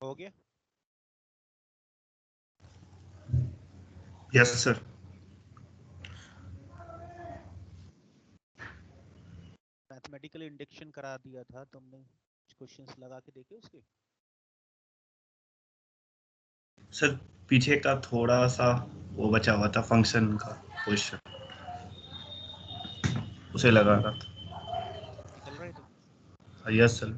हो गया? Yes sir. Mathematical induction करा दिया था तुमने, कुछ क्वेश्चंस लगा के देखे उसके? सर पीछे का थोड़ा सा वो बचा हुआ था फंक्शन का क्वेश्चन, उसे लगा रहा था। निकल रहे थे? Yes sir.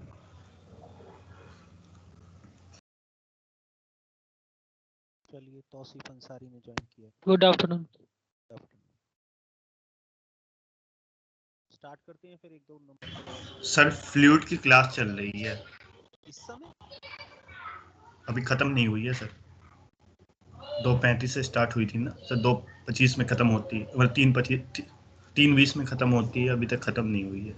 चलिए, तौसीफ अंसारी ने ज्वाइन किया। Good afternoon. स्टार्ट करते हैं फिर एक दो नंबर और। सर फ्लूइड की क्लास चल रही है इस समय? अभी खत्म नहीं हुई है सर। 2:35 से स्टार्ट हुई थी ना सर, 2:25 में खत्म होती है, मतलब 3:20 में खत्म होती है, अभी तक खत्म नहीं हुई है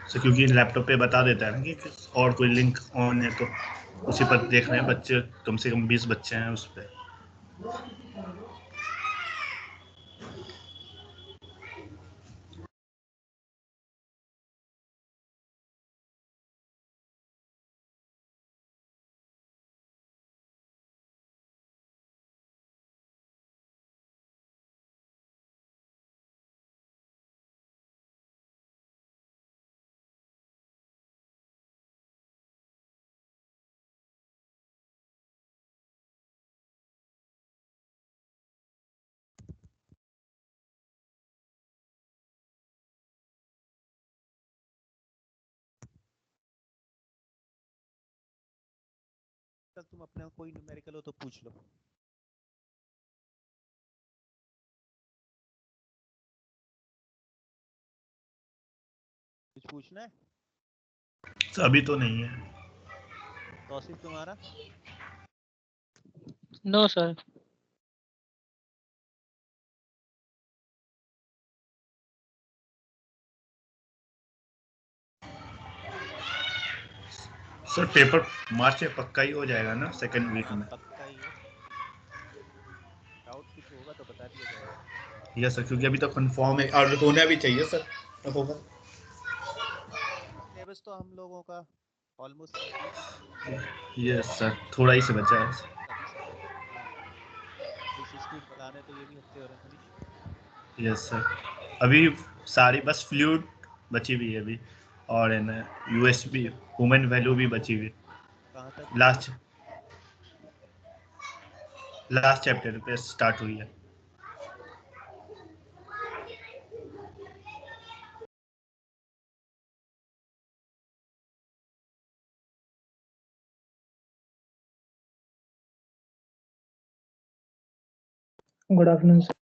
सर, क्योंकि लैपटॉप पे बता देता है ना कि और कोई लिंक ऑन है, तो उसी पर देख रहे हैं बच्चे, कम से कम 20 बच्चे हैं उस पर। तुम अपने कोई न्यूमेरिकल हो तो पूछ लो। कुछ पूछना है? सर अभी तो नहीं है। तौसीफ तुम्हारा? No sir. Sir paper March में पक्का ही हो जाएगा ना, सेकेंड वीक में? पक्का ही है। डाउट कुछ होगा तो बता दिया जाएगा। यस सर, क्योंकि अभी तो कंफर्म है और होना भी चाहिए सर। होगा। सिलेबस तो हम लोगों का ऑलमोस्ट कंप्लीट ही। यस सर, थोड़ा ही से बचा है। अभी सब डिस्क्रीट बताने तो ये भी हफ्ते हो रहे हैं मनीष। यस सर, अभी सारी बस फ्लूइड बची हुई है अभी, और है ना यूएसबी ह्यूमन वैल्यू भी बची हुई। कहाँ तक? लास्ट चैप्टर पे स्टार्ट हुई है। Good afternoon sir.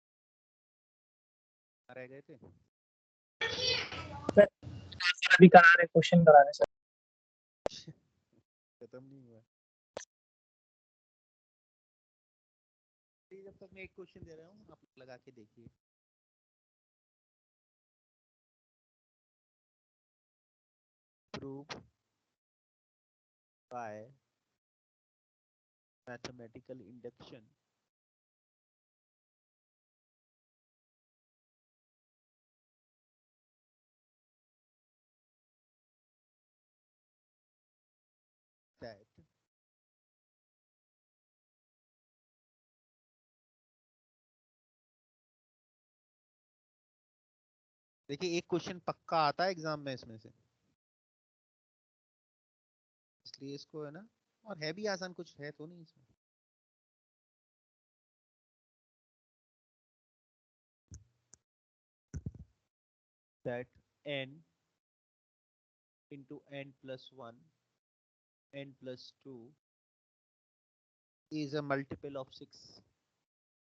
रह गए थे? अभी करा रहे, क्वेश्चन करा रहे सर। खत्म नहीं हुआ। जब तक मैं एक क्वेश्चन दे रहा हूँ आप लगा के देखिए। Prove by mathematical induction that देखिए एक क्वेश्चन पक्का आता है एग्जाम में इसमें से, इसलिए इसको है ना, और है भी आसान, कुछ है तो नहीं इसमें। that n into n plus 1 n plus 2 is a multiple of 6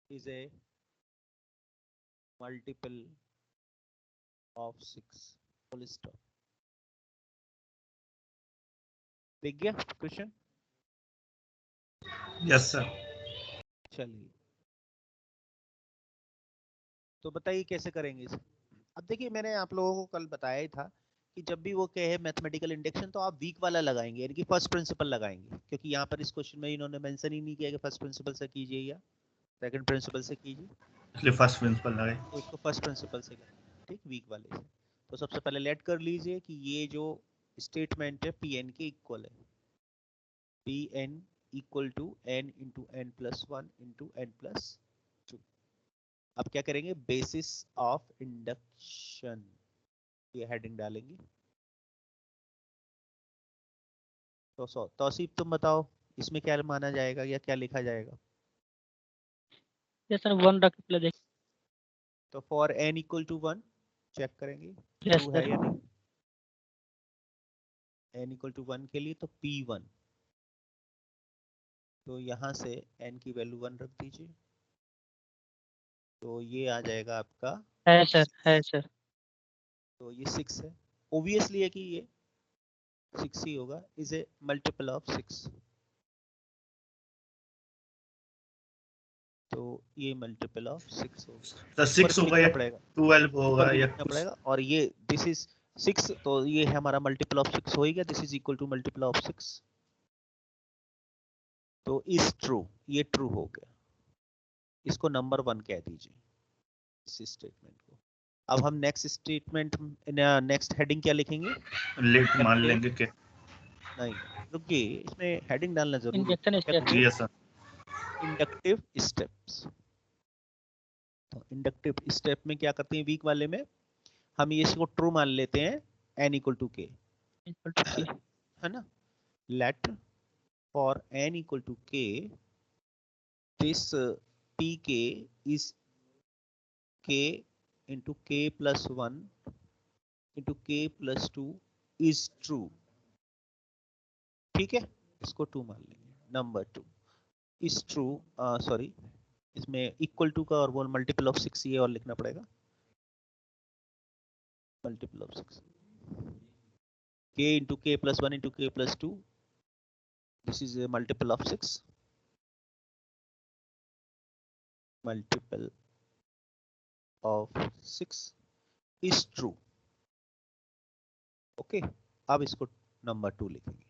is a multiple of 6 full stop। देख गया क्वेश्चन? Yes sir. चलिए तो बताइए कैसे करेंगे इसे। अब देखिए मैंने आप लोगों को कल बताया ही था कि जब भी वो कहे मैथमेटिकल इंडक्शन तो आप वीक वाला लगाएंगे, यानी कि फर्स्ट प्रिंसिपल लगाएंगे, क्योंकि यहाँ पर इस क्वेश्चन में इन्होंने मेंशन ही नहीं किया कि फर्स्ट प्रिंसिपल से कीजिए या सेकंड प्रिंसिपल से कीजिए। इसलिए फर्स्ट प्रिंसिपल लगाए। तो इसको फर्स्ट प्रिंसिपल से करें, ठीक, वीक वाले से। तो सबसे पहले लेट कर लीजिए कि ये जो स्टेटमेंट है पी एन के इक्वल है, P N equal to N into N plus one into N plus two. अब क्या करेंगे, बेसिस ऑफ इंडक्शन, ये हेडिंग डालेंगे। तो तौसीफ तुम बताओ इसमें क्या माना जाएगा या क्या लिखा जाएगा? यस सर, 1 रख के देख। तो for N equal to 1 check करेंगे यस ट्रू है या सर। नहीं। एन इक्वल टू 1 के लिए तो P1, तो यहाँ से n की वैल्यू 1 रख दीजिए, तो ये आ जाएगा आपका, है सर, है सर। तो ये 6 है, ओब्वियसली है कि ये 6 ही होगा, इज ए मल्टीपल ऑफ 6। तो ये मल्टीपल ऑफ 6 होगा, तो ऊपर 6 भी होगा लिखना या पड़ेगा, 12 ऊपर होगा भी या लिखना पड़ेगा। और ये दिस इज 6, तो ये है हमारा मल्टीपल ऑफ 6 हो गया, this is equal to multiple of 6, तो इज ट्रू, ये ट्रू हो गया। इसको नंबर 1 कह दीजिए इस स्टेटमेंट को। अब हम नेक्स्ट स्टेटमेंट, नेक्स्ट हेडिंग क्या लिखेंगे? लेट मान लेंगे कि नहीं, रुकिए, इसमें हेडिंग डालना जरूरी है। इंजेक्शन क्या state. Yes sir. Inductive steps. तो इंडक्टिव स्टेप में क्या करते हैं, वीक वाले में हम ये इसको ट्रू मान लेते हैं, n इक्वल टू के, है ना। Let for n equal to k this pk is k into k plus 1 into k plus 2 is true, ठीक है, इसको 2 मान लेंगे। नंबर 2 इज ट्रू, सॉरी, इसमें इक्वल टू का और वो मल्टीपल ऑफ 6 ये और लिखना पड़ेगा, multiple of 6 k into k plus 1 into k plus 2, this is a multiple of 6, multiple of 6 is true. Okay, अब इसको नंबर 2 लिखेंगे,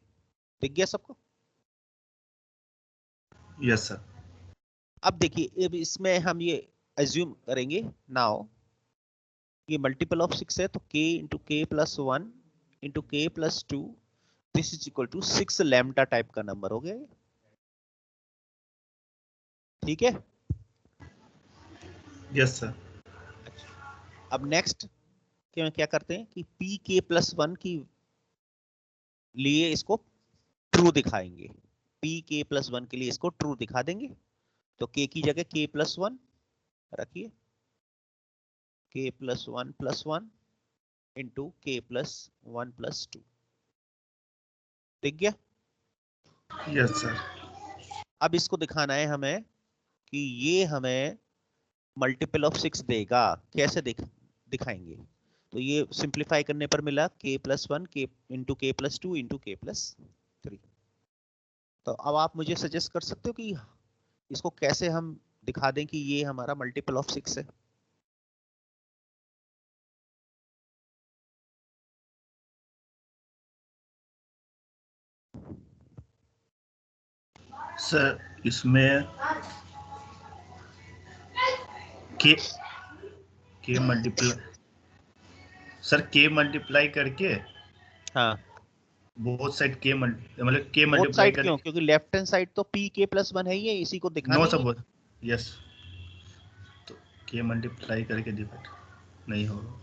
दिख गया सबको? Yes sir. अब देखिए, अब इसमें हम ये एज्यूम करेंगे नाउ, ये मल्टीपल ऑफ 6 है, तो k into k plus 1 into k plus 2, this is equal to 6 lambda type का नंबर हो गया, ठीक है। Yes sir. अब नेक्स्ट क्या करते हैं कि p k प्लस 1 की लिए इसको ट्रू दिखाएंगे, p k प्लस 1 के लिए इसको ट्रू दिखा देंगे, तो k की जगह k प्लस 1 रखिए, k plus 1 into k plus 1 plus 2, दिख गया? Yes sir. अब इसको दिखाना है हमें कि ये हमें मल्टीपल ऑफ 6 देगा, कैसे दिखाएंगे? तो ये सिंप्लीफाई करने पर मिला k plus 1 k into k plus 2 into k plus 3। तो अब आप मुझे सजेस्ट कर सकते हो कि इसको कैसे हम दिखा दें कि ये हमारा मल्टीपल ऑफ 6 है? सर इसमें के मल्टीप्लाई, सर के मल्टीप्लाई करके, हाँ, बोथ साइड के मतलब के बोथ मल्टीप्लाई साइड करके। क्यों? क्योंकि लेफ्ट हैंड साइड तो p k प्लस 1 है ही है, इसी को दिखाना नो ही है। सर, यस, तो के मल्टीप्लाई करके डिवाइड नहीं होगा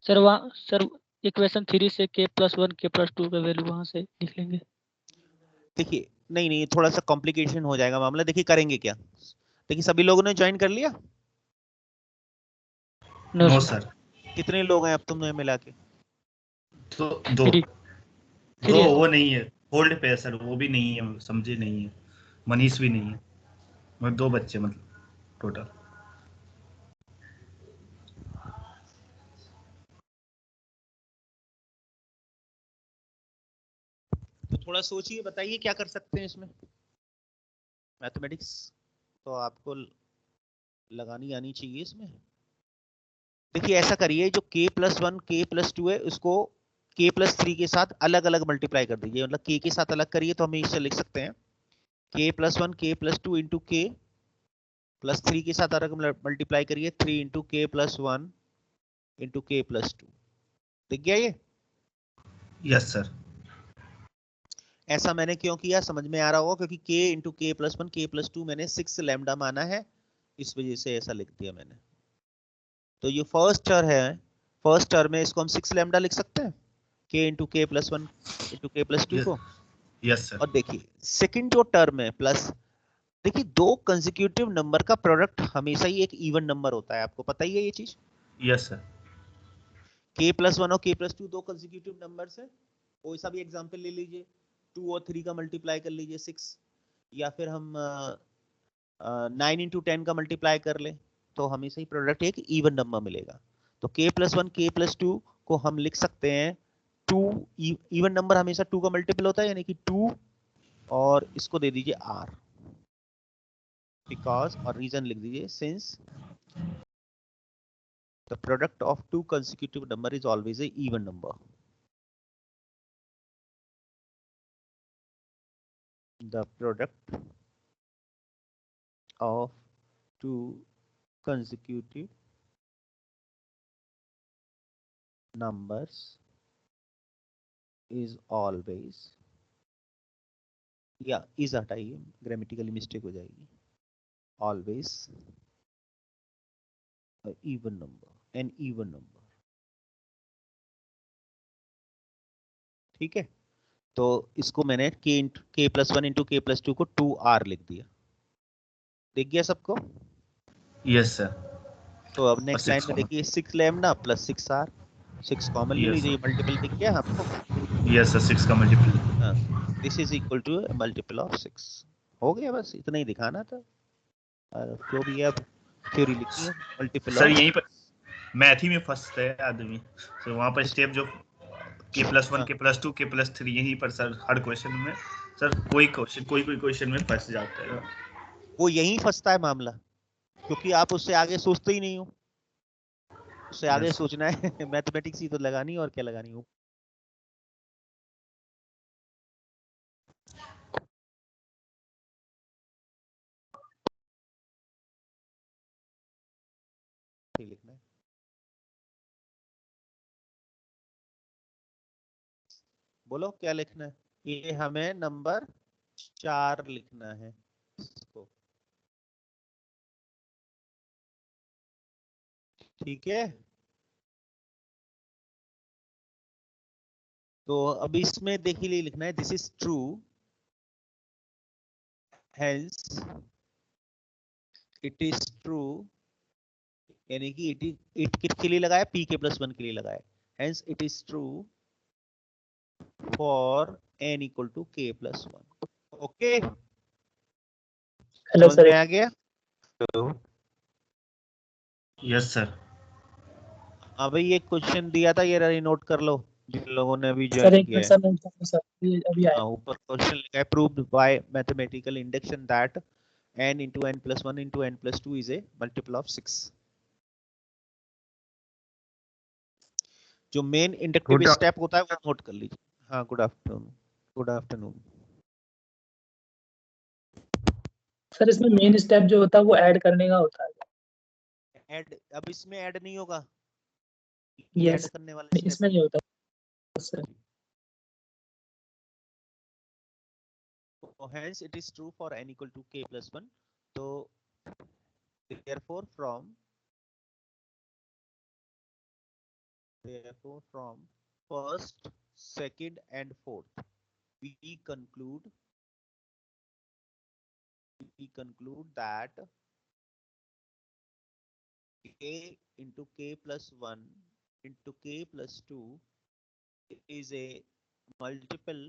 सर वहाँ सर इक्वेशन 3 से k प्लस 1 k प्लस 2 का वैल्यू वहां से लिख लेंगे। देखिए, नहीं, थोड़ा सा कॉम्प्लिकेशन हो जाएगा मामला। देखिए करेंगे क्या, देखिए सभी लोगों ने ज्वाइन कर लिया? No sir. कितने लोग हैं अब तुमने मिला के? तो दो 3 दो है। वो नहीं है, होल्ड पे है सर, वो भी नहीं है, समझे नहीं है, मनीष भी नहीं है, मतलब 2 बच्चे मतलब टोटल। तो थोड़ा सोचिए, बताइए क्या कर सकते हैं इसमें। मैथमेटिक्स तो आपको लगानी आनी चाहिए इसमें। देखिए ऐसा करिए, जो k प्लस 1 k प्लस 2 है उसको k प्लस 3 के साथ अलग अलग मल्टीप्लाई कर दीजिए, मतलब k के साथ अलग करिए तो हम इससे लिख सकते हैं k plus 1 k plus 2 into k plus 3 के साथ अगर मल्टीप्लाई करिए 3 into k plus 1 into k plus 2, दिख गया ये? Yes sir. ऐसा मैंने क्यों किया समझ में आ रहा होगा, क्योंकि k इंटू के प्लस 1 के प्लस 2 मैंने 6 लैम्डा माना है, इस वजह से ऐसा लिख दिया मैंने। तो ये फर्स्ट टर्म है, फर्स्ट टर्म में इसको हम 6 लैम्डा लिख सकते हैं, k into k plus 1 into k plus 2 को। Yes sir. और देखिए सेकंड जो टर्म है प्लस, देखिए दो कंसेक्यूटिव नंबर का प्रोडक्ट हमेशा ही एक इवन नंबर होता है, आपको पता ही है ये चीज। Yes sir. k प्लस 1 और k प्लस 2 दो कंसेक्यूटिव नंबर्स है, कोई सा भी एग्जांपल ले लीजिए, 2 और 3 का मल्टीप्लाई कर लीजिए 6, या फिर हम 9 इंटू 10 का मल्टीप्लाई कर ले, तो हमेशा ही प्रोडक्ट एक इवन नंबर मिलेगा। तो k प्लस 1 k प्लस 2 को हम लिख सकते हैं 2, इवन नंबर हमेशा 2 का मल्टीपल होता है, यानी कि 2, और इसको दे दीजिए r, बिकॉज, और रीजन लिख दीजिए since the product of two consecutive number is always a even number. The product of two consecutive numbers is always, या is हटाइए, ग्रामेटिकली मिस्टेक हो जाएगी, always a even number, an even number। ठीक है, तो इसको मैंने k plus 1 into k plus 2 को 2r लिख दिया, दिख गया सबको? Yes sir. तो अब नेक्स्ट लाइन में देखिए 6 लैम्डा प्लस 6r, 6 कॉमन ले लीजिए, मल्टीपल दिख गया आपको? यस सर, 6 का मल्टीपल। हाँ, this is equal to multiple of 6। हो गया, बस इतना ही दिखाना था, और जो भी है अब थ्योरी लिखी है मल्टीपल सर ऑफ। यहीं पर मैथ ही में फंसता है आदमी, तो वहाँ पर स्टेप जो k प्लस 1 हाँ, k प्लस 2 k प्लस 3 यहीं पर सर हर क्वेश्चन में सर कोई क्वेश्चन में फंस जाता है। वो यहीं फंसता है मामला, क्योंकि आप उससे आगे सोचते ही नहीं हो, उससे आगे यस सोचना है मैथमेटिक्स ही तो लगानी है, और क्या लगानी हो। लिखना है, बोलो क्या लिखना है? ये हमें नंबर 4 लिखना है इसको, ठीक है? तो अब इसमें देखिए लिखना है this is true, hence it is true, यानी कि इट किसके लिए लगाया? पी के प्लस 1 के लिए लगाया, hence it is true for n equal to k plus 1। Okay, hello समझ सर। में आ गया? Yes sir. हाँ भाई, ये क्वेश्चन दिया था, ये नोट कर लो जिन लोगों ने अभी सर ज्वाइन एक किया मिनट है। सर, मैं सर ये अभी आया। हाँ, ऊपर क्वेश्चन लिखा है proved bye mathematical induction that n into n plus 1 into n plus 2 is a multiple of 6। जो मेन इंडक्टिव स्टेप होता है वो नोट कर लीजिए। हाँ, good afternoon, good afternoon. Sir इसमें मेन स्टेप जो होता है वो ऐड करने का होता है। ऐड, अब इसमें ऐड नहीं होगा, यस, ऐड करने वाला स्टेप इसमें नहीं होता sir. So hence it is true for n equal to k plus 1. So therefore from first, second and fourth we conclude that k into k plus 1 into k plus 2 is a multiple,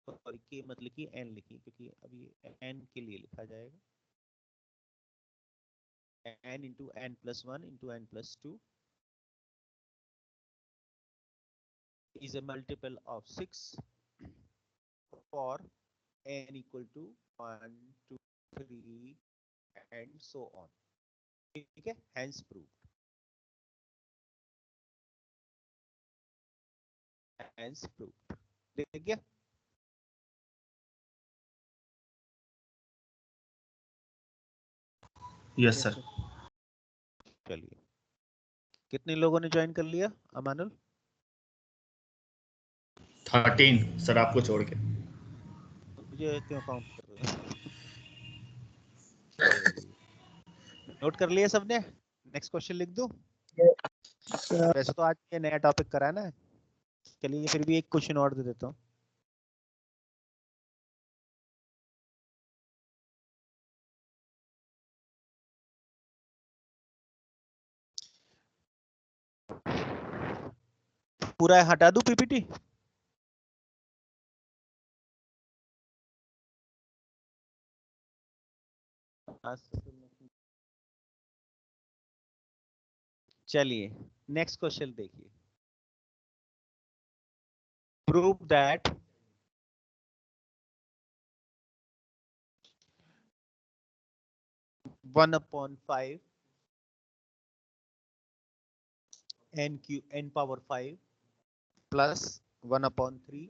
sorry k मत लिखिए n लिखिए, क्योंकि अभी n के लिए लिखा जाएगा, n into n plus 1 into n plus 2 is a multiple of 6 for n equal to 1 2 3 and so on। ठीक है, hence proved, hence proved। ठीक है, यस सर। चलिए, कितने लोगों ने ज्वाइन कर लिया अमानुल? 13 सर, आपको छोड़ के। मुझे क्यों काउंट कर रहे हो? चलिए, नोट कर लिया सबने? नेक्स्ट क्वेश्चन लिख दूं? वैसे तो आज ये नया टॉपिक कराना है, चलिए फिर भी एक क्वेश्चन और दे देता हूँ। पूरा हटा दूं पीपीटी? चलिए नेक्स्ट क्वेश्चन देखिए। Prove that one upon 5 n power 5 plus 1 upon 3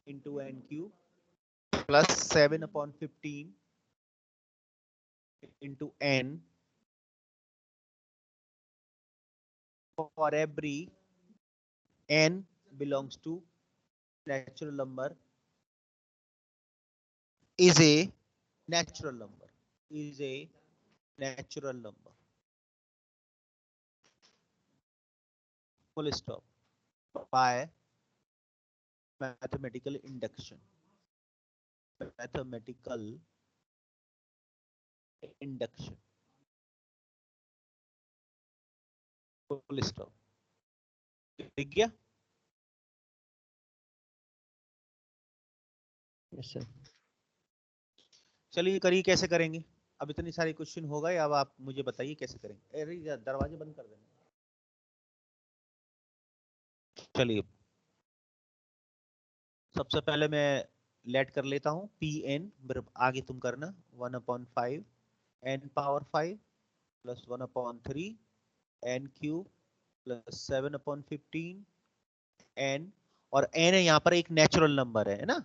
into n cube plus 7 upon 15 into n for every n belongs to natural number is a natural number full stop by mathematical induction full stop। ठीक गया? Yes sir. चलिए करिए, कैसे करेंगे? अब इतनी सारी question हो गए, अब आप मुझे बताइए कैसे करेंगे। अरे दरवाजे बंद कर देना। चलिए सबसे पहले मैं लेट कर लेता हूँ पी एन, आगे तुम करना 1/5 n power 5 plus 1/3 n cube plus 7/15 n, और n है यहाँ पर एक नेचुरल नंबर है ना,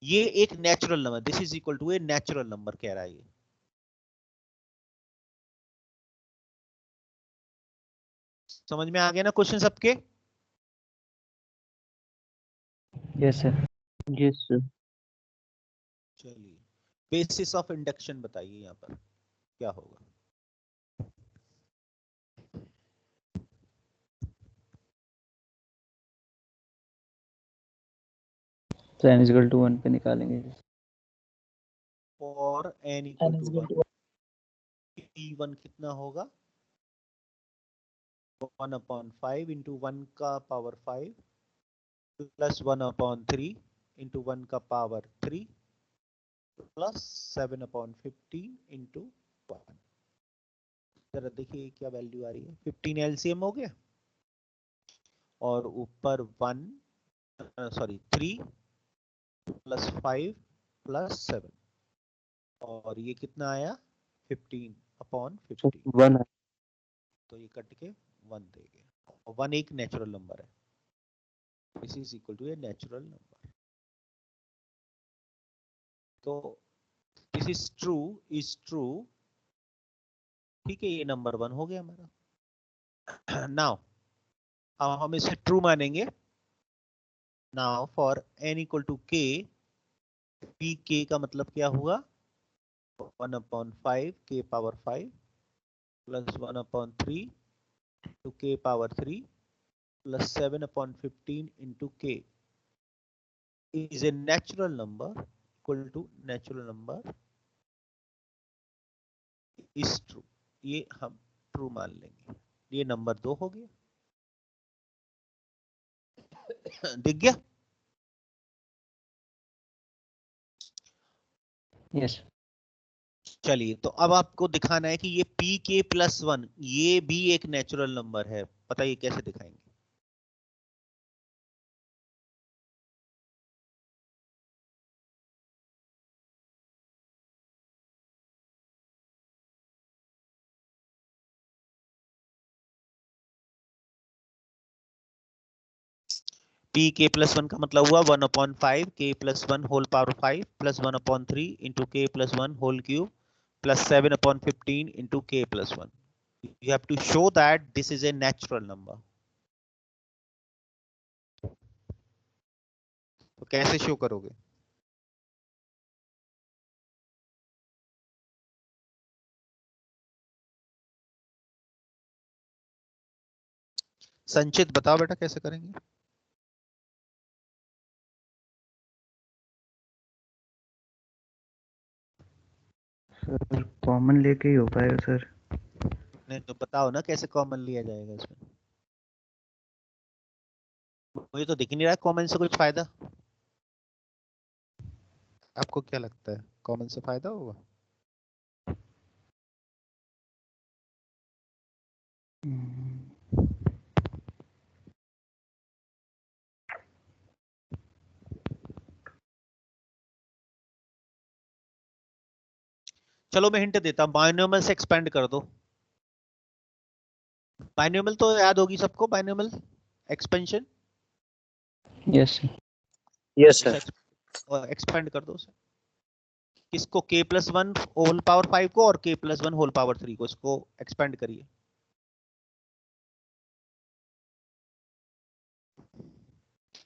ये एक natural number, this is equal to a natural number कह रहा है ये। समझ में आ गया ना क्वेश्चन सबके? Yes sir. Yes sir. चलिए बेसिस ऑफ इंडक्शन बताइए यहाँ पर क्या होगा। तो n इक्वल टू 1 पे निकालेंगे। और n इक्वल टू 1, p1 कितना होगा? 1/5 इंटू 1 का पावर 5 प्लस 1/3 इंटू 1 का पावर 3 प्लस 7/15 इंटू 1। जरा देखिए क्या वैल्यू आ रही है। 15 एलसीएम हो गया और ऊपर 3 प्लस 5 प्लस 7, और ये कितना आया? 15/15। 1 तो ये कट के 1 दे गया, और 1 एक नेचुरल नंबर है, this is equal to a natural number. तो दिस इज ट्रू, ठीक है, ये नंबर 1 हो गया हमारा। नाउ अब हम इसे ट्रू मानेंगे। Now for n equal to k, p k का मतलब क्या हुआ? 1/5 k power 5 plus 1/3 to k power 3 plus 7/15 into k is a natural number equal to natural number is true। ये हम ट्रू मान लेंगे। ये नंबर 2 हो गया। दिख गया? यस। चलिए तो अब आपको दिखाना है कि ये पी के प्लस 1 ये भी एक नेचुरल नंबर है। बताइए कैसे दिखाएंगे? पी के प्लस वन का मतलब हुआ 1/5 k plus one whole power 5 plus 1/3 into k plus one whole cube plus 7/15 into k plus one. You have to show that this is a natural number. तो कैसे शो करोगे? संचित बताओ बेटा कैसे करेंगे? सर कॉमन लेके ही हो पाएगा सर. नहीं तो बताओ ना कैसे कॉमन लिया जाएगा इसमें. मुझे तो दिख नहीं रहा कॉमन से कुछ फायदा. आपको क्या लगता है कॉमन से फायदा होगा? चलो मैं हिंट देता हूं, बायनोमियल से एक्सपेंड कर दो. बायनोमियल तो याद होगी सबको, binomial expansion. Yes sir. Yes sir. और एक्सपेंड कर दो उसे. किसको? k plus one whole power 5 को और k plus one whole power 3 को, इसको एक्सपेंड करिए.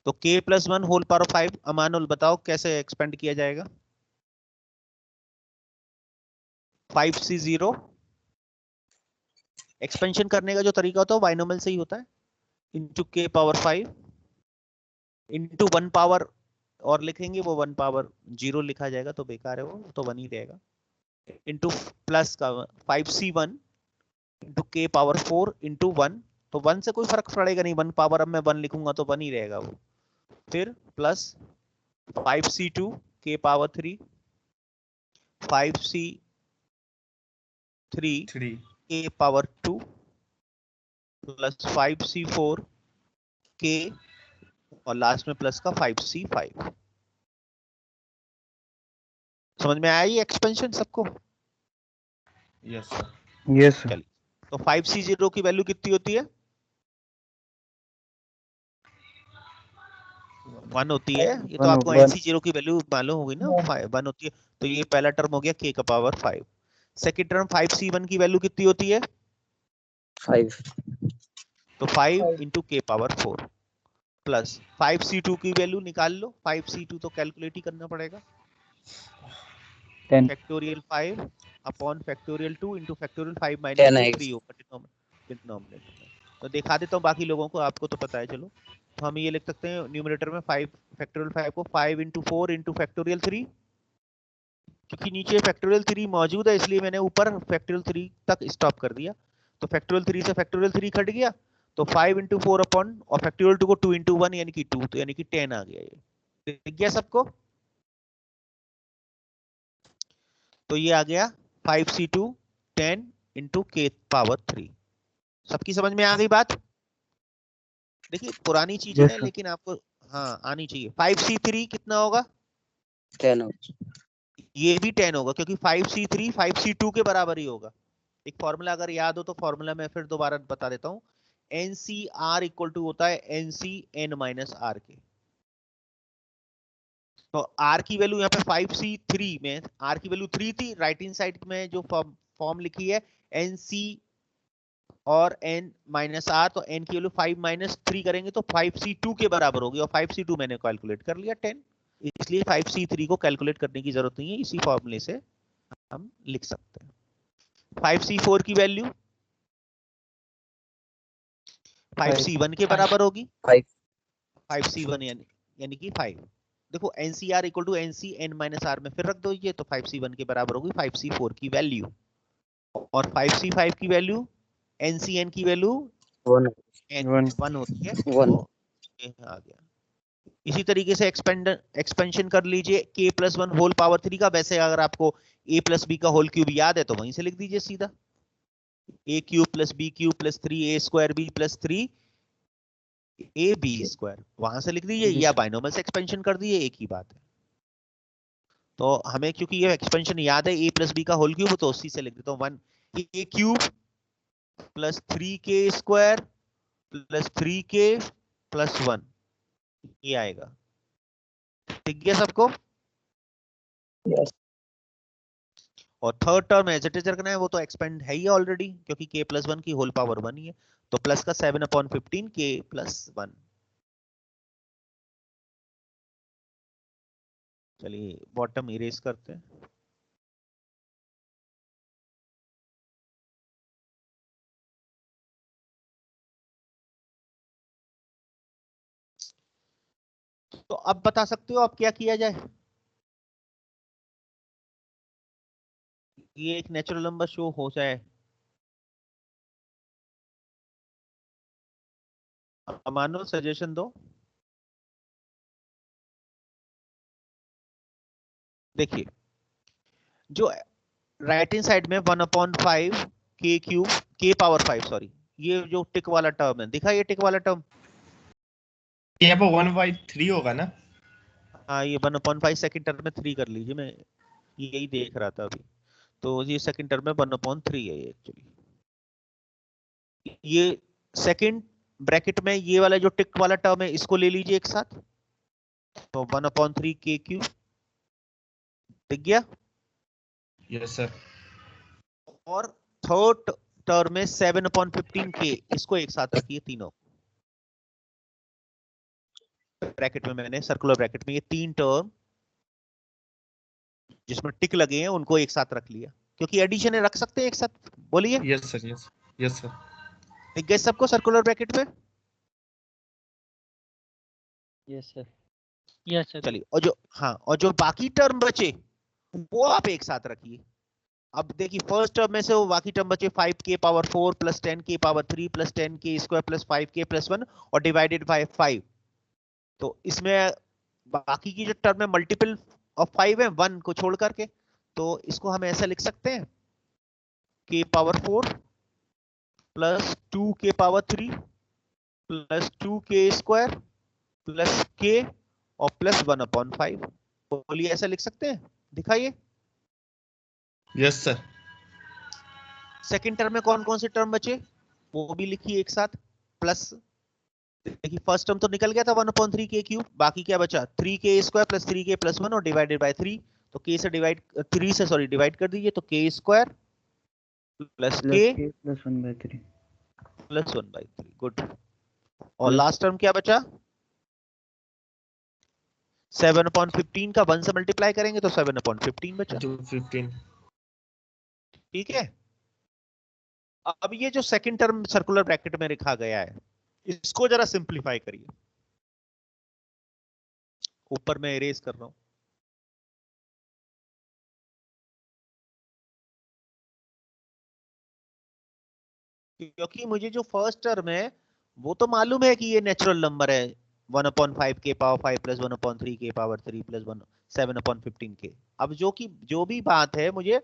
तो k plus one whole power 5, Amanul बताओ कैसे एक्सपेंड किया जाएगा? 5c0 एक्सपेंशन करने का जो तरीका होता है वो बाइनोमियल से ही होता है. Into k power 5 into 1 power और लिखेंगे, वो 1 पावर 0 लिखा जाएगा तो बेकार है, वो तो 1 ही रहेगा. इंटू प्लस का 5c1 into k power 4 into 1, तो 1 से कोई फर्क पड़ेगा नहीं, 1 पावर अब मैं 1 लिखूंगा तो 1 ही रहेगा वो. फिर plus 5c2 k power 3 5c3 k power 2 plus 5c4 k और लास्ट में प्लस का 5c5. समझ में आया ये एक्सपेंशन सबको? Yes sir. Yes sir. चलिए, तो 5c0 की वैल्यू कितनी होती है? 1 होती है. ये तो आपको nc0 की वैल्यू मालूम होगी ना, 1 होती है. तो ये पहला टर्म हो गया k का पावर 5. सेकंड टर्म 5c1 की वैल्यू कितनी होती है? 5. तो 5 into k power 4 plus 5c2 की वैल्यू निकाल लो. 5c2 तो कैलकुलेट ही करना पड़ेगा. 10. Factorial 5 upon factorial 2 into factorial 5 minus 3 होगा डिनोमिनेटर में. तो दिखा देता हूँ बाकी लोगों को, आपको तो पता है. चलो, तो हम ये लिख सकते हैं न्यूमरेटर में 5 फैक्टोरियल 5 को 5 इंटू 4 इंटू फैक्टोरियल 3, क्योंकि नीचे फैक्टोरियल 3 मौजूद है इसलिए मैंने ऊपर फैक्टोरियल 3 तक स्टॉप कर दिया. तो फैक्टोरियल 3 से फैक्टोरियल 3 कट गया, तो 5 इंटू 4 अपॉन और फैक्टोरियल 2 को 2 इंटू 1 यानी कि 2, तो यानी कि 10 आ गया. ये दिख गया सबको? तो ये आ गया 5c2 10 इंटू k पावर 3. सबकी समझ में आ गई बात? देखिए पुरानी चीज है लेकिन आपको हाँ आनी चाहिए. 5c3 कितना होगा? 10. ये भी 10 होगा क्योंकि 5c3 5c2 के बराबर ही होगा. एक फॉर्मूला अगर याद हो तो फॉर्मूला मैं फिर दोबारा बता देता हूँ. NCR इक्वल टू होता है NCN माइनस R के. तो R की वैल्यू यहाँ पे 5c3 में R की वैल्यू 3 थी. राइट हैंड साइड में जो फॉर्म लिखी है NC और N माइनस R, तो N की वैल्यू 5 माइनस 3 करेंगे तो 5c2 के बराबर होगी, और 5c2 मैंने कैलकुलेट कर लिया 10, इसलिए 5c3 को कैलकुलेट करने की जरूरत नहीं है, इसी फॉर्मूले से हम लिख सकते हैं. 5c4 की वैल्यू 5c1 के बराबर होगी. 5c1 यानी कि 5. देखो NCR equal to NCN minus R में फिर रख दो ये, तो 5c1 के बराबर होगी 5c4 की वैल्यू, और 5c5 की वैल्यू NCN की वैल्यू 1 होती है. तो ये आ गया. इसी तरीके से एक्सपेंशन कर लीजिए k प्लस 1 होल पावर 3 का. वैसे अगर आपको a प्लस b का होल क्यूब याद है तो वहीं से लिख दीजिए सीधा. a cube plus b cube plus 3a square b plus 3 A B square, वहां से लिख दीजिए, या बाइनोमियल से एक्सपेंशन कर दीजिए, एक ही बात है. तो हमें क्योंकि ये एक्सपेंशन याद है a प्लस बी का होल क्यूब, तो उसी से लिख देता हूँ 1 a cube plus 3k square plus 3k plus 1 ये आएगा। ठीक है सबको? Yes. और third term as it is रखना है, वो तो एक्सपेंड है ही ऑलरेडी, क्योंकि k प्लस 1 की होल पावर 1 ही है। तो प्लस का 7/15 k प्लस 1। चलिए बॉटम इरेज करते हैं। तो अब बता सकते हो अब क्या किया जाए? ये एक नेचुरल नंबर शो हो जाए। मानो सजेशन दो। देखिए, जो राइट हैंड साइड में 1/5 k cube k power 5, sorry, ये जो टिक वाला टर्म है, दिखा ये टिक वाला टर्म? ये अब 1/3 होगा ना? हाँ, ये 1/5 सेकंड टर्म में 3 कर लीजिए, मैं यही देख रहा था अभी। तो ये सेकंड टर्म में 1/3 है ये एक्चुअली। ये सेकंड ब्रैकेट में ये वाला जो टिक वाला टर्म है, इसको ले लीजिए एक साथ। तो 1/3 k क्यूब दिख गया। Yes sir. और थर्ड टर्म में 7/15 k, इसको एक साथ रखिए तीनों ब्रैकेट में। मैंने सर्कुलर ब्रैकेट में ये तीन टर्म जिसमें टिक लगे हैं उनको एक साथ रख लिया, क्योंकि एडिशन है, रख सकते हैं एक साथ। बोलिए, yes sir. Yes yes sir. दिख गए सबको सर्कुलर ब्रैकेट में? Yes sir. Yes sir. चलिए, और जो, हाँ, और जो बाकी टर्म बचे वो आप एक साथ रखिए। अब देखिए, फर्स्ट टर्म में से वो बाकी टर्म बचे 5k power 4 plus 10k power 3 plus 10k square plus 5k plus 1 और डिवाइडेड बाय 5। तो इसमें बाकी की जो टर्म है मल्टीपल ऑफ 5 है 1 को छोड़ करके, तो इसको हम ऐसा लिख सकते हैं k power 4 plus 2k power 3 plus 2k square plus k और प्लस 1/5। बोलिए, ऐसा लिख सकते हैं? दिखाइए। Yes sir. सेकंड टर्म में कौन कौन से टर्म बचे वो भी लिखिए एक साथ। प्लस, देखिए फर्स्ट टर्म तो निकल गया था 1/3 k क्यूब, बाकी क्या बचा 3k square plus 3k plus 1 और डिवाइडेड बाय 3। तो k से डिवाइड 3 से सॉरी डिवाइड कर दीजिए, तो k square plus k plus 1/3 plus 1/3। Good. और लास्ट टर्म क्या बचा? 7/15 का 1 से मल्टीप्लाई करेंगे तो 7/15 बचा। 15। ठीक है। अब ये जो सेकंड टर्म सर्कुलर ब्रैकेट में लिखा गया है, इसको जरा सिंपलीफाई करिए। ऊपर मैं इरेज कर रहा हूं। क्योंकि मुझे जो फर्स्ट टर्म है वो तो मालूम है कि ये नेचुरल नंबर है, 1/5 k power 5 plus 1/3 k power 3 plus 1 7/15 k। अब जो भी बात है, मुझे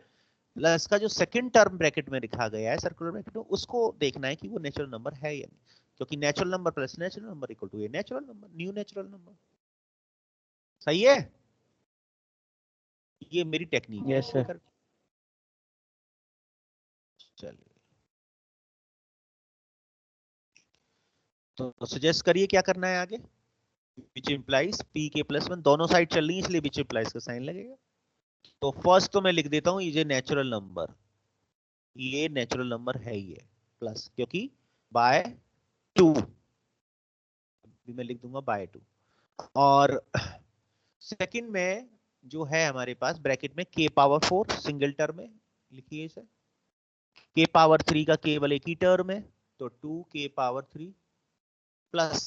प्लस का जो सेकंड टर्म ब्रैकेट में लिखा गया है सर्कुलर ब्रैकेट में, उसको देखना है कि वो नेचुरल नंबर है या नहीं। क्योंकि natural number plus natural number equal to a natural number, new natural number. सही है? ये मेरी टेक्निक है। Yes sir. चलिए, तो सजेस्ट करिए क्या करना है आगे। Which implies p k plus 1, दोनों साइड चल रही है इसलिए विच इंप्लाइज का साइन लगेगा। तो फर्स्ट तो मैं लिख देता हूं ये नेचुरल नंबर, ये नेचुरल नंबर है ये प्लस, क्योंकि बाय 2, भी मैं लिख दूंगा बाय 2। और सेकंड में जो है हमारे पास ब्रैकेट में k पावर 4 सिंगल टर्म है, लिखिए इसे। k पावर 3 का केवल एक ही टर्म है, तो 2k power 3 plus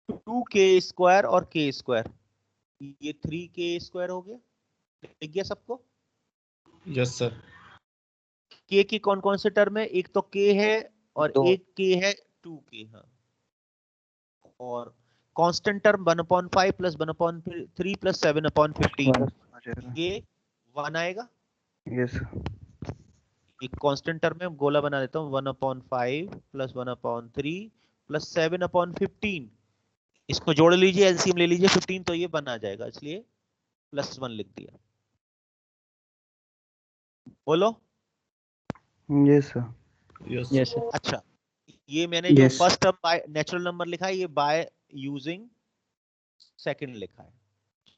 2k square और k स्क्वायर, ये 3k स्क्वायर हो गया। दिख गया सबको? Yes sir. k की कौन कौन से टर्म है? एक तो k है और दो। एक k है 2k। हाँ, और कांस्टेंट टर्म 1/5 प्लस 1/3 प्लस 7/15, आ जाएगा। ये 1 आएगा। यस एक कांस्टेंट टर्म में गोला बना देता हूँ, 1/5 प्लस 1/3 प्लस 7/15, इसको जोड़ लीजिए, एलसीएम ले लीजिए 15, तो ये 1 आ जाएगा, इसलिए प्लस 1 लिख दिया। बोलो। Yes sir. Yes yes sir. अच्छा, ये मैंने जो Yes. First term by natural number लिखा है, ये बाय यूजिंग सेकंड लिखा है,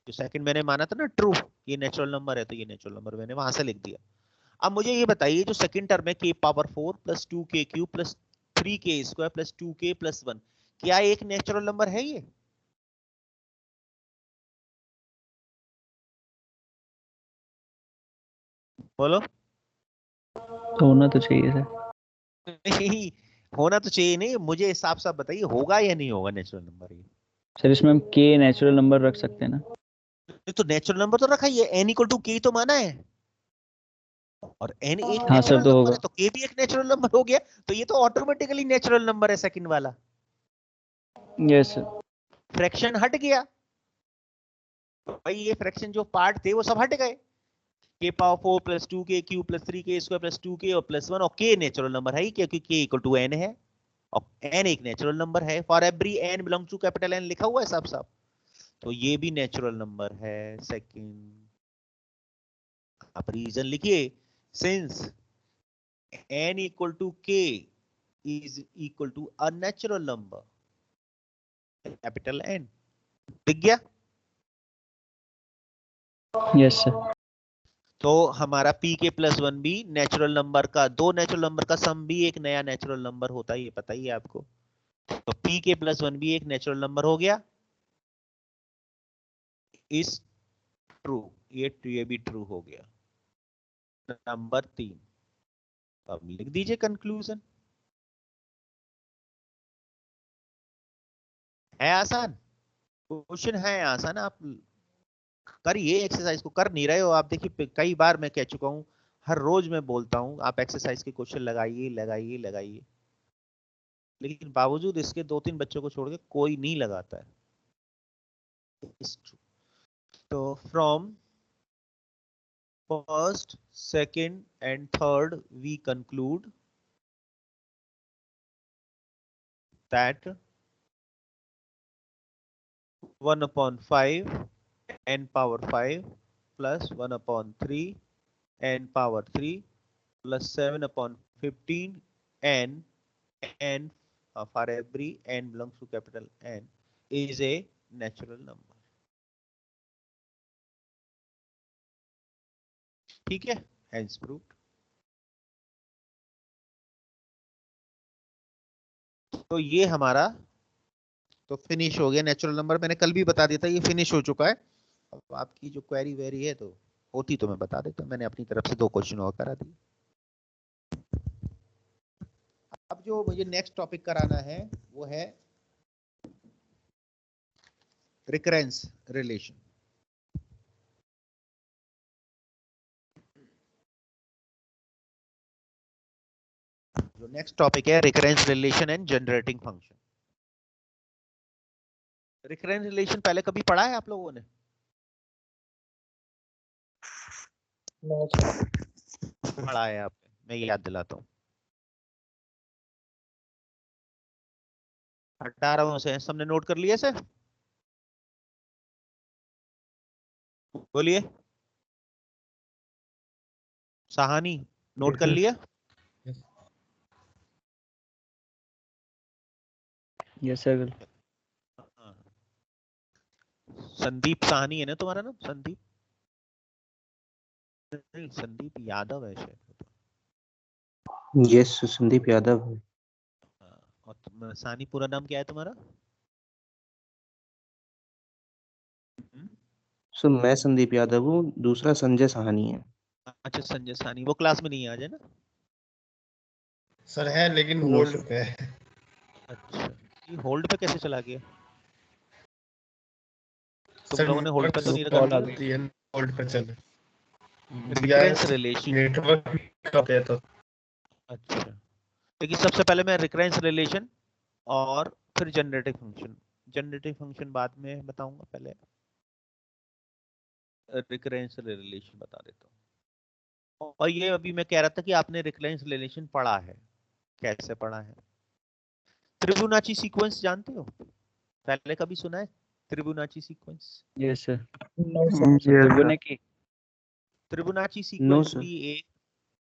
जो सेकंड मैंने माना था ना ट्रू, ये नेचुरल नंबर है तो ये नेचुरल नंबर मैंने वहां से लिख दिया। अब मुझे ये बताइए जो सेकंड टर्म है k power 4 plus 2k cube plus 3k square plus 2k plus 1, क्या एक नेचुरल नंबर है ये? बोलो। होना तो चाहिए सर। नहीं होना तो चाहिए नहीं, मुझे साफ साफ बताइए होगा या नहीं होगा नेचुरल नंबर ये? सर इसमें हम के नेचुरल नंबर रख सकते हैं ना? तो नेचुरल नंबर तो रखा ही है, n इक्वल टू k तो माना है, और n एक हाँ सर, नेचुरल तो नंबर है होगा। तो k भी एक नेचुरल नंबर हो गया, तो ये तो ऑटोमेटिकली नेचुरल नंबर है सेकंड वाला। Yes sir. फ्रैक्शन हट गया भाई, ये फ्रैक्शन जो पार्ट थे वो सब हट गए, k power 4 plus 2k cube plus 3k square plus 2k और प्लस 1, और k नेचुरल नंबर है ही क्योंकि k इक्वल टू n है और n एक नेचुरल नंबर है, for every n belongs to capital N लिखा हुआ है साफ साफ, तो ये भी नेचुरल नंबर है सेकंड। आप रीजन लिखिए, since n equal to k is equal to a natural number capital N, दिख गया? Yes sir. तो हमारा पी के प्लस 1 भी नेचुरल नंबर का, दो नेचुरल नंबर का सम भी एक नया नेचुरल नंबर होता है, ये पता ही है आपको। तो पी के प्लस 1 भी एक नेचुरल नंबर हो गया, इस ट्रू, ये भी ट्रू हो गया। नंबर 3, अब लिख दीजिए कंक्लूजन। है आसान क्वेश्चन, है आसान, आप करिए एक्सरसाइज को, कर नहीं रहे हो आप, देखिए कई बार मैं कह चुका हूं, हर रोज मैं बोलता हूं आप एक्सरसाइज के क्वेश्चन लगाइए लगाइए लगाइए, लेकिन बावजूद इसके 2-3 बच्चों को छोड़ के कोई नहीं लगाता है। तो from first, second and third we conclude that 1/5 n power 5 plus 1/3 n power 3 plus 7/15 n for every n belongs to capital N is a natural number. ठीक है, hence proved. तो ये हमारा तो फिनिश हो गया नेचुरल नंबर, मैंने कल भी बता दिया था ये फिनिश हो चुका है। अब आपकी जो क्वेरी वेरी है तो होती तो मैं बता देता, मैंने अपनी तरफ से 2 क्वेश्चन और करा दिए। अब जो मुझे नेक्स्ट टॉपिक कराना है वो है रिकरेंस रिलेशन। जो नेक्स्ट टॉपिक है recurrence relation and generating function. Recurrence relation पहले कभी पढ़ा है आप लोगों ने? पढ़ा है आपने, मैं याद दिलाता हूँ। 18 से सबने नोट कर लिया सर? बोलिए, सहानी नोट कर लिया? Yes sir. संदीप साहनी है ना तुम्हारा नाम? संदीप नहीं, संदीप यादव है शायद। यस संदीप यादव है। और साहनी पूरा नाम क्या है तुम्हारा? सर मैं संदीप यादव हूँ, दूसरा संजय साहनी है। अच्छा संजय साहनी, वो क्लास में नहीं है आज है ना? सर है लेकिन नो होल्ड सर। पे है। अच्छा, ये होल्ड पे कैसे चला गया? तुम सर लोगों ने होल्ड पे तो नहीं रखा? कॉल आती है, होल्ड पे चल रिकरेंस रिलेशन। नेटवर्क का है तो। अच्छा, देखिए सबसे पहले मैं रिकरेंस रिलेशन और फिर जनरेटिव फंक्शन, जनरेटिव फंक्शन बाद में बताऊंगा, पहले रिकरेंस रिलेशन बता देता हूँ। और ये अभी मैं कह रहा था कि आपने रिकरेंस रिलेशन पढ़ा है, कैसे पढ़ा है? त्रिबुनाची सीक्वेंस जानते हो? पहले कभी सुना है त्रिबुनाची सीक्वेंस? Yes sir. त्रिगुणित त्रिबुनाची नो सीक्वेंस सर। भी एक,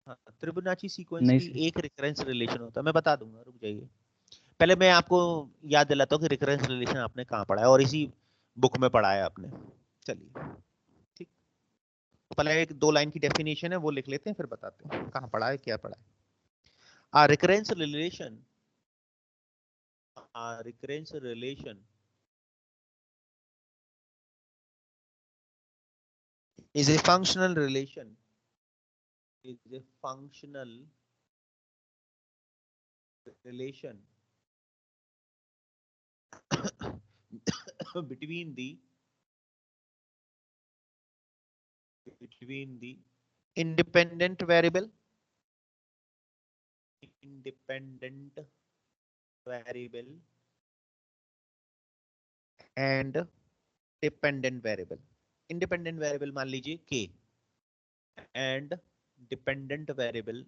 हाँ, त्रिबुनाची सीक्वेंस नहीं भी सर। एक रिकरेंस रिलेशन होता है, मैं बता दूंगा, रुक जाइए। पहले मैं आपको याद दिलाता हूँ कि रिकरेंस रिलेशन आपने कहाँ पढ़ा है, और इसी बुक में पढ़ा है आपने। चलिए ठीक, पहले एक 2 लाइन की डेफिनेशन है वो लिख लेते हैं, फिर बताते हैं कहाँ पढ़ा है, क्या पढ़ा है। A recurrence relation is a functional relation between the independent variable and dependent variable। independent variable मान लीजिए k and dependent variable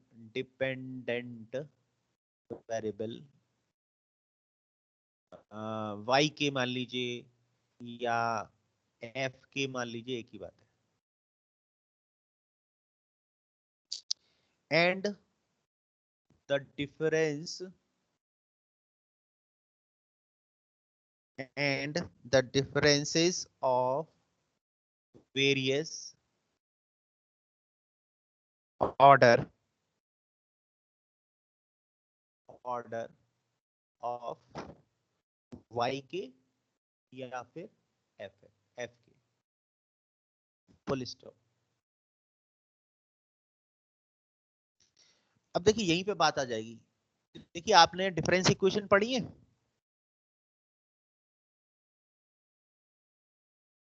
y के मान लीजिए या f के मान लीजिए, एक ही बात है। and the differences of various order of y के या फिर f के फुल स्टॉप। अब देखिए यहीं पे बात आ जाएगी। देखिए आपने डिफरेंस इक्वेशन पढ़ी है,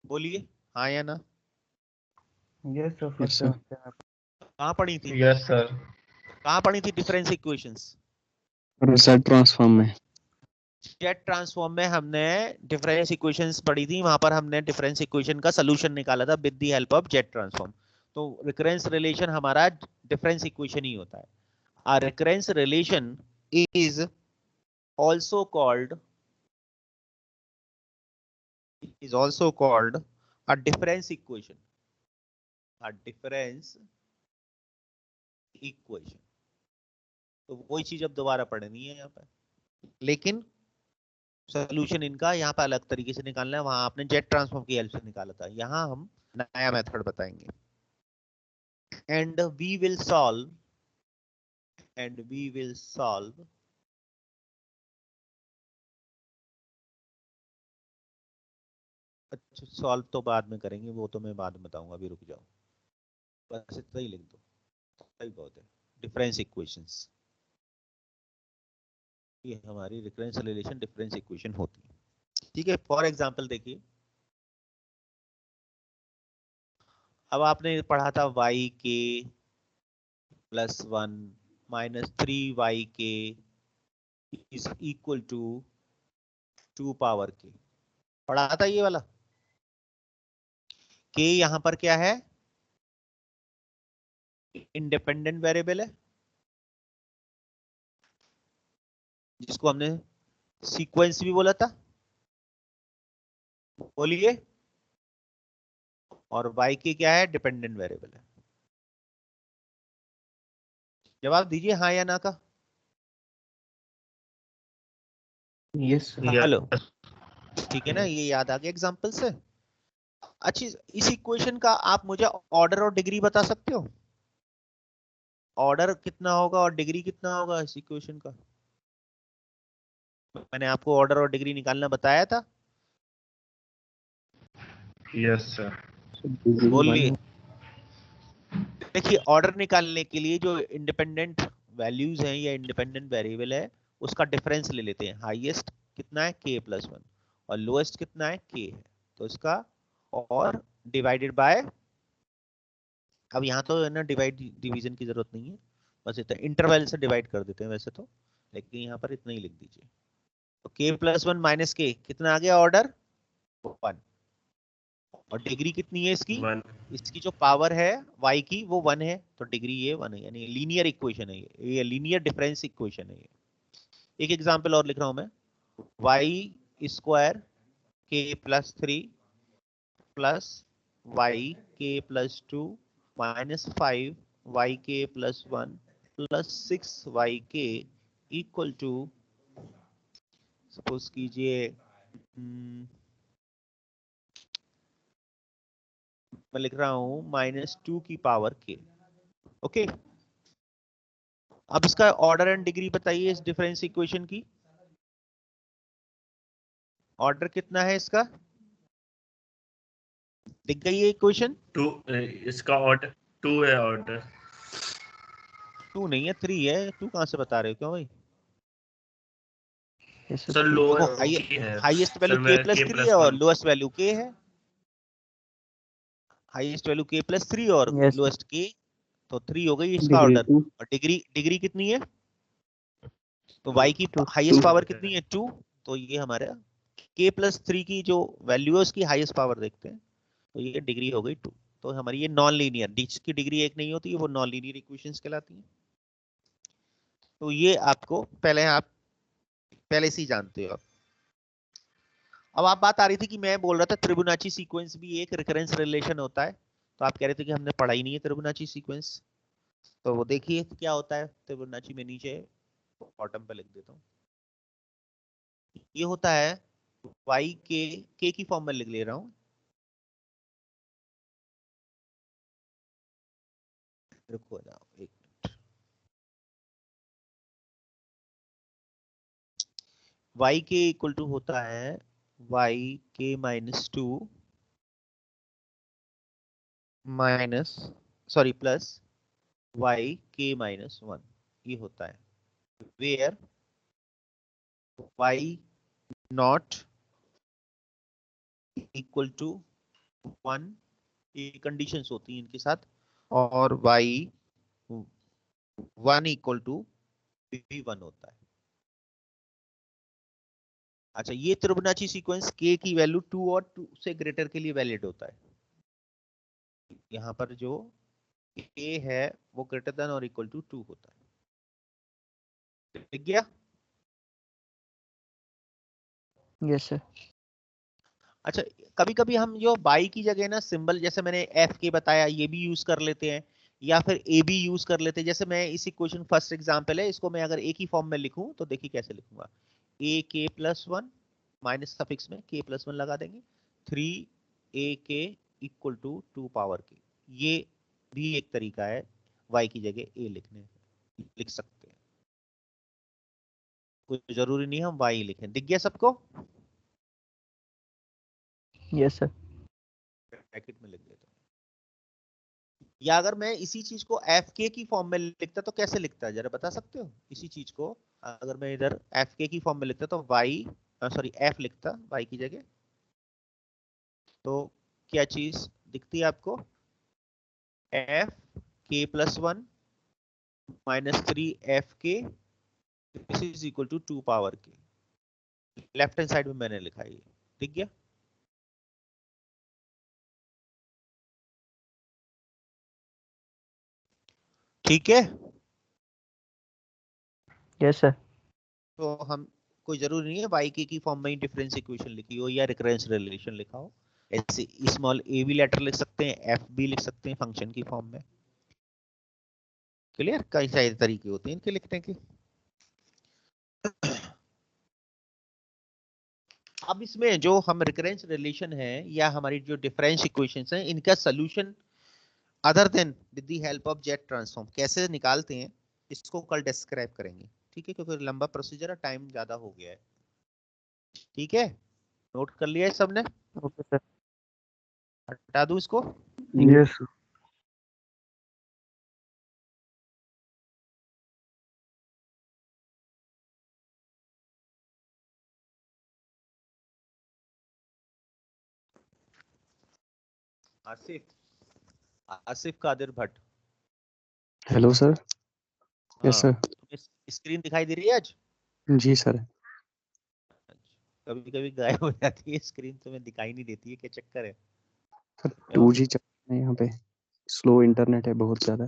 बोलिए हाँ या ना। Yes sir, first sir. कहाँ पढ़ी थी, यस सर। कहाँ पढ़ी थी डिफरेंस इक्वेशंस? Z ट्रांसफॉर्म में। जेट ट्रांसफॉर्म में हमने डिफरेंस इक्वेशंस पढ़ी थी, वहां पर हमने डिफरेंस इक्वेशन का सॉल्यूशन निकाला था with the help of Z transform. तो रिकरेंस रिलेशन हमारा डिफरेंस इक्वेशन ही होता है। A recurrence relation is also called a difference equation, तो वही चीज अब दोबारा पढ़नी है यहाँ पर, लेकिन सॉल्यूशन इनका यहाँ पे अलग तरीके से निकालना है। वहां आपने जेट ट्रांसफॉर्म की हेल्प से निकाला था, यहाँ हम नया मेथड बताएंगे। एंड वी विल सॉल्व अच्छा, सॉल्व तो बाद में करेंगे, वो तो मैं बाद में बताऊंगा, अभी रुक जाओ, बस इतना ही लिख दो, सही बहुत है। डिफरेंस इक्वेशंस, ये हमारी रिकरेंस रिलेशन डिफरेंस इक्वेशन होती है, ठीक है। फॉर एग्जांपल देखिए, अब आपने पढ़ा था y के प्लस 1 माइनस 3y के इज इक्वल टू 2 पावर के, पढ़ा था ये वाला। k यहां पर क्या है, इंडिपेंडेंट वेरिएबल है, जिसको हमने सीक्वेंस भी बोला था, बोलिए। और y के क्या है, डिपेंडेंट वेरिएबल है। जवाब दीजिए हाँ या ना का। Yes sir. हेलो, ठीक है ना, ये याद आ गया एग्जांपल से। अच्छी, इस इक्वेशन का आप मुझे ऑर्डर और डिग्री बता सकते हो? ऑर्डर कितना होगा और डिग्री कितना होगा इस इक्वेशन का? मैंने आपको ऑर्डर और डिग्री निकालना बताया था। Yes sir. बोलिए। देखिए ऑर्डर निकालने के लिए जो इंडिपेंडेंट वैल्यूज हैं या इंडिपेंडेंट वेरिएबल है, उसका डिफरेंस ले लेते हैं। हाईएस्ट कितना है, k प्लस 1, और लोएस्ट कितना है, k है, तो इसका और डिवाइडेड बाय, अब यहाँ तो है ना डिवाइड डिवीजन की जरूरत नहीं है, बस इतना इंटरवल से डिवाइड कर देते हैं वैसे तो, लेकिन यहाँ पर इतना ही लिख दीजिए। तो k प्लस 1 माइनस k कितना आ गया, ऑर्डर 1, और डिग्री कितनी है इसकी, 1। इसकी जो पावर है y की वो 1 है, तो डिग्री ये 1 है, यानी लीनियर इक्वेशन है ये लीनियर डिफरेंस इक्वेशन है ये। एक एग्जांपल और लिख रहा हूं मैं, y square k plus 3 plus y k plus 2 minus 5 y k plus 1 plus 6 y k equal to, suppose कीजिए मैं लिख रहा हूं -2 की पावर k। ओके, अब इसका ऑर्डर एंड डिग्री बताइए इस डिफरेंस इक्वेशन की। ऑर्डर कितना है इसका, दिख गई है इक्वेशन? 2, इसका ऑर्डर 2 है। ऑर्डर 2 नहीं है, 3 है। 2 कहां से बता रहे हो, क्यों भाई? ऐसे सर तो लो देखो है हाईएस्ट सर, वैल्यू k मेरा प्लस k 3 है प्लस और 1। लोएस्ट वैल्यू k है। हाईएस्ट वैल्यू k प्लस 3 और यस लोएस्ट k, तो 3 हो गई इसका डिग्री ऑर्डर। 2 और डिग्री डिग्री कितनी है? तो y की 2 हाईएस्ट पावर कितनी है? 2। तो ये हमारा k प्लस 3 की जो वैल्यू है उसकी हाईएस्ट पावर देखते हैं, तो ये डिग्री हो गई 2। तो हमारी ये नॉन लीनियर, जिसकी डिग्री 1 नहीं होती है वो नॉन लीनियर इक्वेशंस कहलाती हैं। तो ये आपको आप पहले से ही जानते हो। अब आप बात आ रही थी कि मैं बोल रहा था त्रिबुनाची सीक्वेंस भी एक रिकरेंस रिलेशन होता है, तो आप कह रहे थे कि हमने पढ़ा ही नहीं है त्रिबुनाची सीक्वेंस। तो वो देखिए क्या होता है त्रिबुनाची में, नीचे बॉटम पे लिख देता हूँ। ये होता है y के की फॉर्म में लिख ले रहा हूँ। रुको जाओ एक मिनट। y के इक्वल टू होता है y के -2 माइनस सॉरी प्लस y के -1, ये होता है where y not equal to 1, ये कंडीशंस होती हैं इनके साथ, और y 1 इक्वल टू v1 होता है। अच्छा, ये त्रिबुनाची सीक्वेंस k की वैल्यू 2 और 2 से ग्रेटर के लिए वैलिड होता है। यहाँ पर जो k है वो ग्रेटर देन और इक्वल टू 2 होता है। ठीक गया? यस सर अच्छा, कभी कभी हम जो बाई की जगह ना सिंबल, जैसे मैंने एफ के बताया, ये भी यूज कर लेते हैं, या फिर ए बी यूज कर लेते हैं। जैसे मैं इस इक्वेशन फर्स्ट एग्जांपल है, इसको मैं अगर एक ही फॉर्म में लिखूं तो देखिए कैसे लिखूंगा। ए के प्लस 1 माइनस सफिक्स में के प्लस 1 लगा देंगे, 3 ए के इक्वल टू 2 पावर के। ये भी एक तरीका है वाई की जगह ए लिख सकते हैं, कोई जरूरी नहीं हम वाई लिखें। दिख गया सबको? यस सर ब्रैकेट में लिख देता हूँ। या अगर मैं इसी चीज को एफ के की फॉर्म में लिखता तो कैसे लिखता है, जरा बता सकते हो? इसी चीज को अगर मैं इधर एफ के की फॉर्म में लिखता तो वाई सॉरी एफ लिखता वाई की जगह, तो क्या चीज दिखती है आपको? F K plus 1 -3 F K this is equal to 2 power K. Left hand side में मैंने लिखा है ये। ठीक है? ठीक है, यस सर तो हम कोई जरूरी नहीं है वाई के की फॉर्म में ही डिफरेंस इक्वेशन लिखी हो या रिकरेंस रिलेशन लिखा हो। ऐसे स्मॉल ए भी लेटर लिख सकते हैं, एफ भी लिख सकते हैं फंक्शन की फॉर्म में। क्लियर? कई सारे तरीके होते हैं इनके लिखने के। अब इसमें जो हम रिकरेंस रिलेशन है या हमारी जो डिफरेंस इक्वेशंस हैं, इनका solution other than with the help of Z transform कैसे निकालते हैं, इसको कल डिस्क्राइब करेंगे। ठीक है, क्योंकि लंबा प्रोसीजर है, टाइम ज्यादा हो गया है। ठीक है, नोट कर लिया है सबने? ओके सर हटा दूं इसको? Yes Asif Qadir Bhat. Hello sir. Yes हाँ, सर। तुम्हें स्क्रीन दिखाई दे रही है आज? जी सर। कभी कभी गायब हो जाती है स्क्रीन, तुम्हें दिखाई नहीं देती है, क्या चक्कर है? सर क्यों? 2G चल रहा है यहाँ पे, स्लो इंटरनेट है बहुत ज़्यादा।